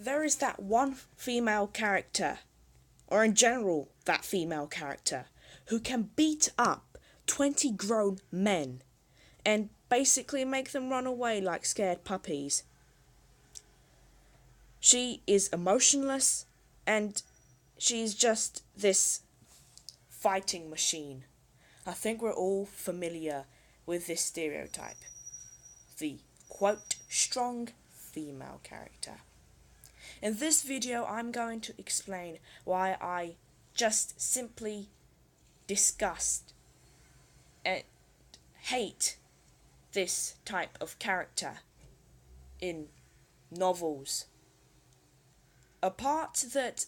there is that one female character, or in general, that female character, who can beat up 20 grown men and basically make them run away like scared puppies. She is emotionless and she's just this fighting machine. I think we're all familiar with this stereotype. The quote, strong female character. In this video, I'm going to explain why I just simply disgust and hate this type of character in novels. Apart that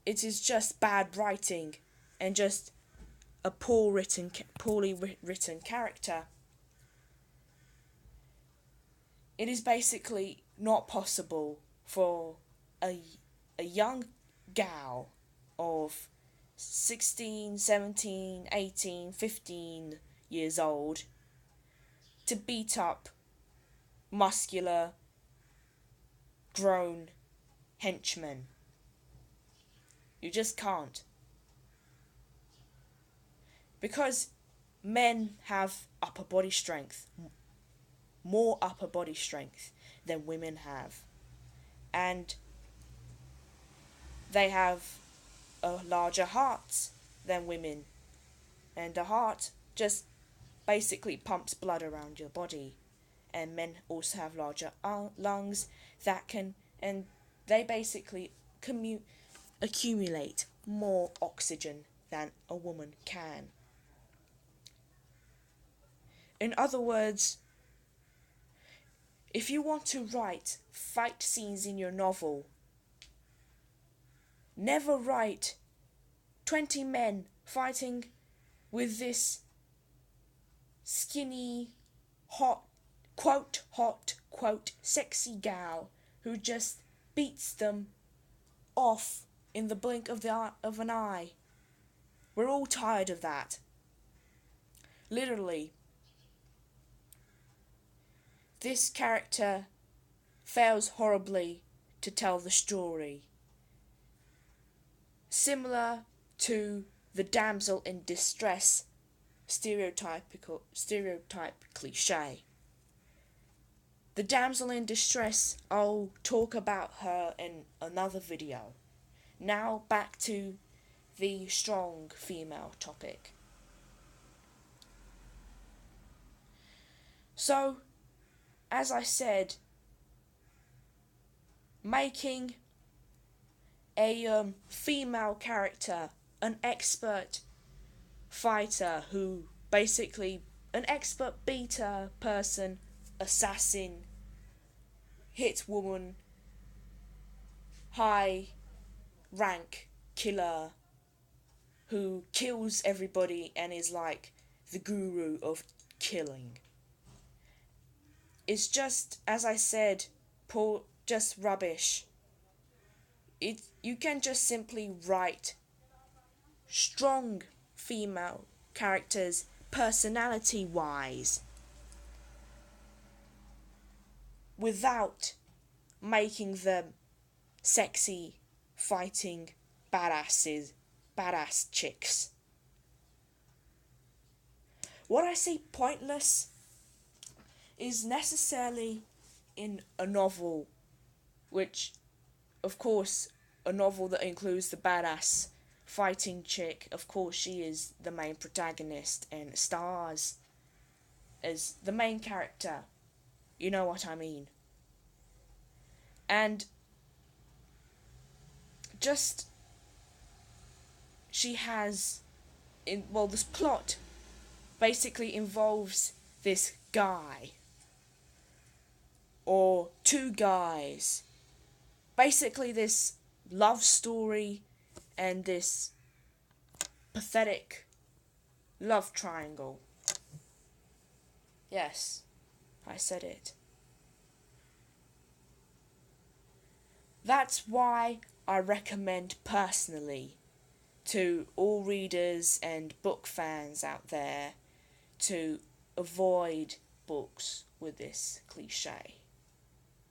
it is just bad writing and just a poorly written character, it is basically not possible for a young gal of 16, 17, 18, 15 years old to beat up muscular, grown henchmen. You just can't. Because men have upper body strength, more upper body strength than women have. And they have larger hearts than women. And the heart just basically pumps blood around your body. And men also have larger lungs that can, and they basically accumulate more oxygen than a woman can. In other words, if you want to write fight scenes in your novel, never write 20 men fighting with this skinny, hot, quote, sexy gal who just beats them off in the blink of an eye. We're all tired of that. Literally. This character fails horribly to tell the story. Similar to the damsel in distress stereotype cliche. The damsel in distress, I'll talk about her in another video. Now back to the strong female topic. So, as I said, making a female character an expert fighter who basically an expert beater person, assassin, hit woman, high rank killer who kills everybody and is like the guru of killing. It's just, as I said, just rubbish. You can just simply write strong female characters personality-wise without making them sexy, fighting, badass chicks. What I see pointless is necessarily in a novel, which, of course, a novel that includes the badass fighting chick, of course she is the main protagonist and stars as the main character. You know what I mean. And just, she has, this plot basically involves this guy or two guys, basically this love story and this pathetic love triangle. Yes, I said it. That's why I recommend personally to all readers and book fans out there to avoid books with this cliche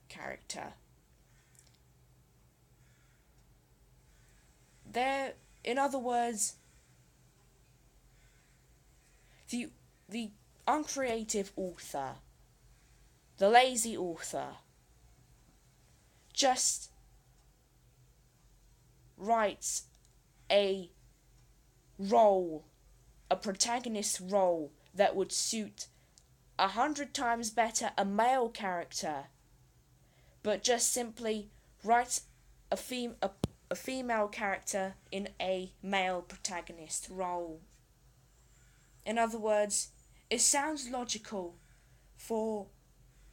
character. There, in other words, the uncreative author, the lazy author, just writes a role, a protagonist role that would suit 100 times better a male character, but just simply writes a female character in a male protagonist role. In other words, it sounds logical for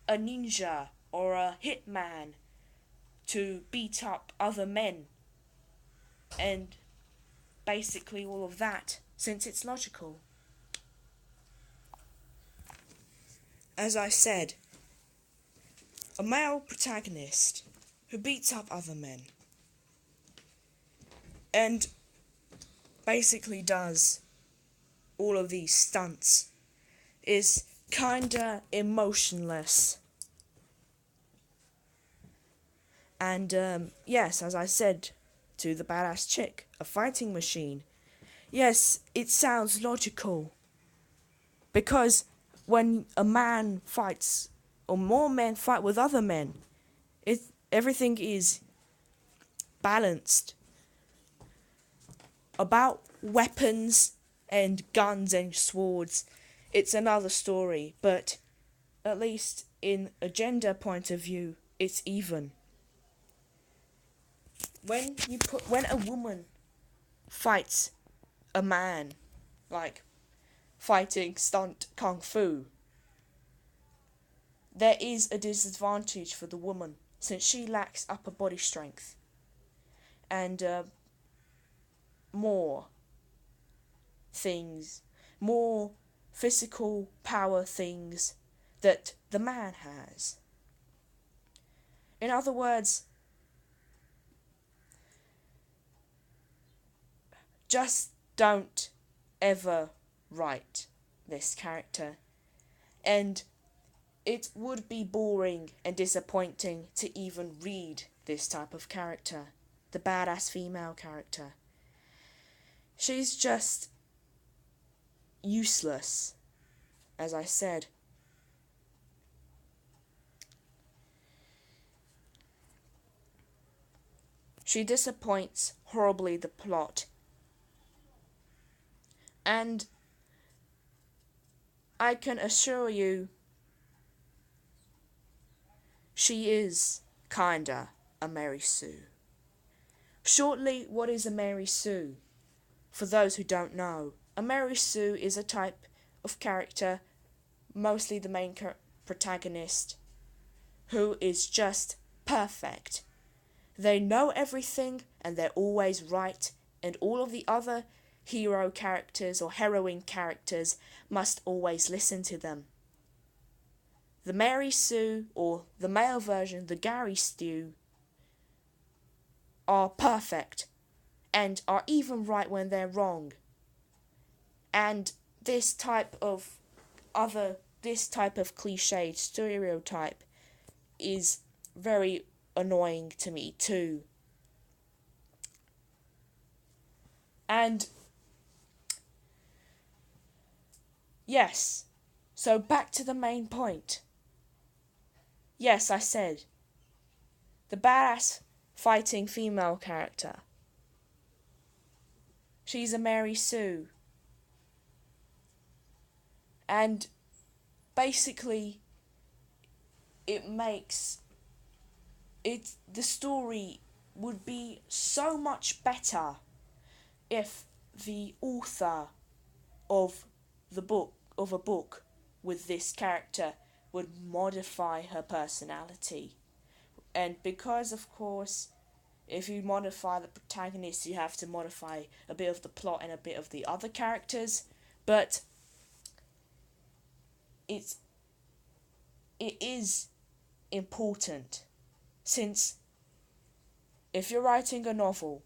a ninja or a hitman to beat up other men and basically all of that, since it's logical. As I said, a male protagonist who beats up other men and basically does all of these stunts is kinda emotionless. And yes, as I said to the badass chick, a fighting machine. Yes, it sounds logical. Because when a man fights, or more men fight with other men, everything is balanced. About weapons and guns and swords, it's another story, but at least in a gender point of view, it's even. When a woman fights a man, like fighting stunt kung fu, there is a disadvantage for the woman since she lacks upper body strength and more physical power things that the man has. In other words, just don't ever write this character, and it would be boring and disappointing to even read this type of character, the badass female character. She's just useless, as I said. She disappoints horribly the plot, and I can assure you she is kinda a Mary Sue. Shortly, what is a Mary Sue? For those who don't know, a Mary Sue is a type of character, mostly the main protagonist, who is just perfect. They know everything and they're always right, and all of the other hero characters or heroine characters must always listen to them. The Mary Sue, or the male version, the Gary Stu, are perfect and are even right when they're wrong. And this type of cliche stereotype is very annoying to me too. And yes, so back to the main point. Yes, I said the badass fighting female character. She's a Mary Sue. And basically the story would be so much better if the author of a book with this character would modify her personality. And because, of course, if you modify the protagonist, you have to modify a bit of the plot and a bit of the other characters. But it is important, since if you're writing a novel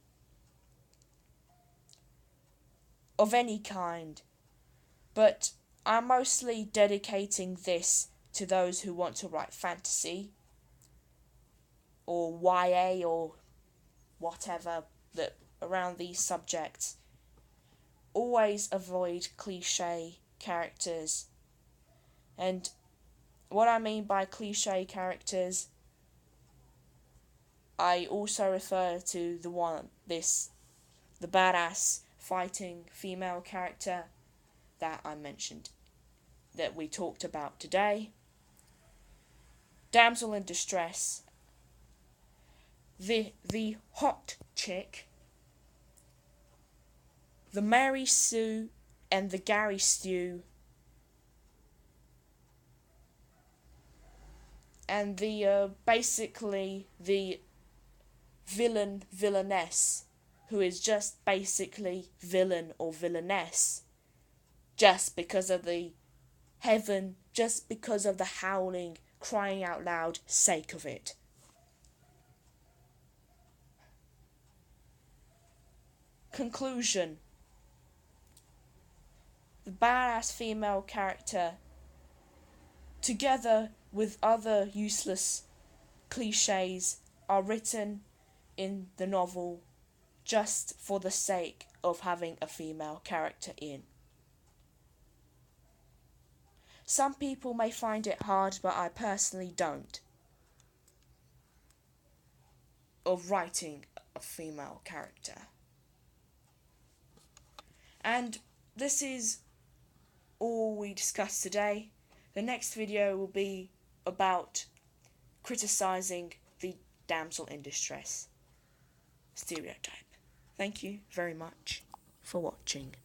of any kind, but I'm mostly dedicating this to those who want to write fantasy or YA or whatever that around these subjects. Always avoid cliche characters. And what I mean by cliche characters, I also refer to the badass fighting female character that I mentioned, that we talked about today. Damsel in distress, the hot chick, the Mary Sue and the Gary Stew, and basically the villainess, who is just basically villain or villainess, just because of the howling, crying out loud sake of it. Conclusion. The badass female character, together with other useless clichés, are written in the novel just for the sake of having a female character in. Some people may find it hard, but I personally don't, of writing a female character. And this is all we discussed today. The next video will be about criticising the damsel in distress stereotype. Thank you very much for watching.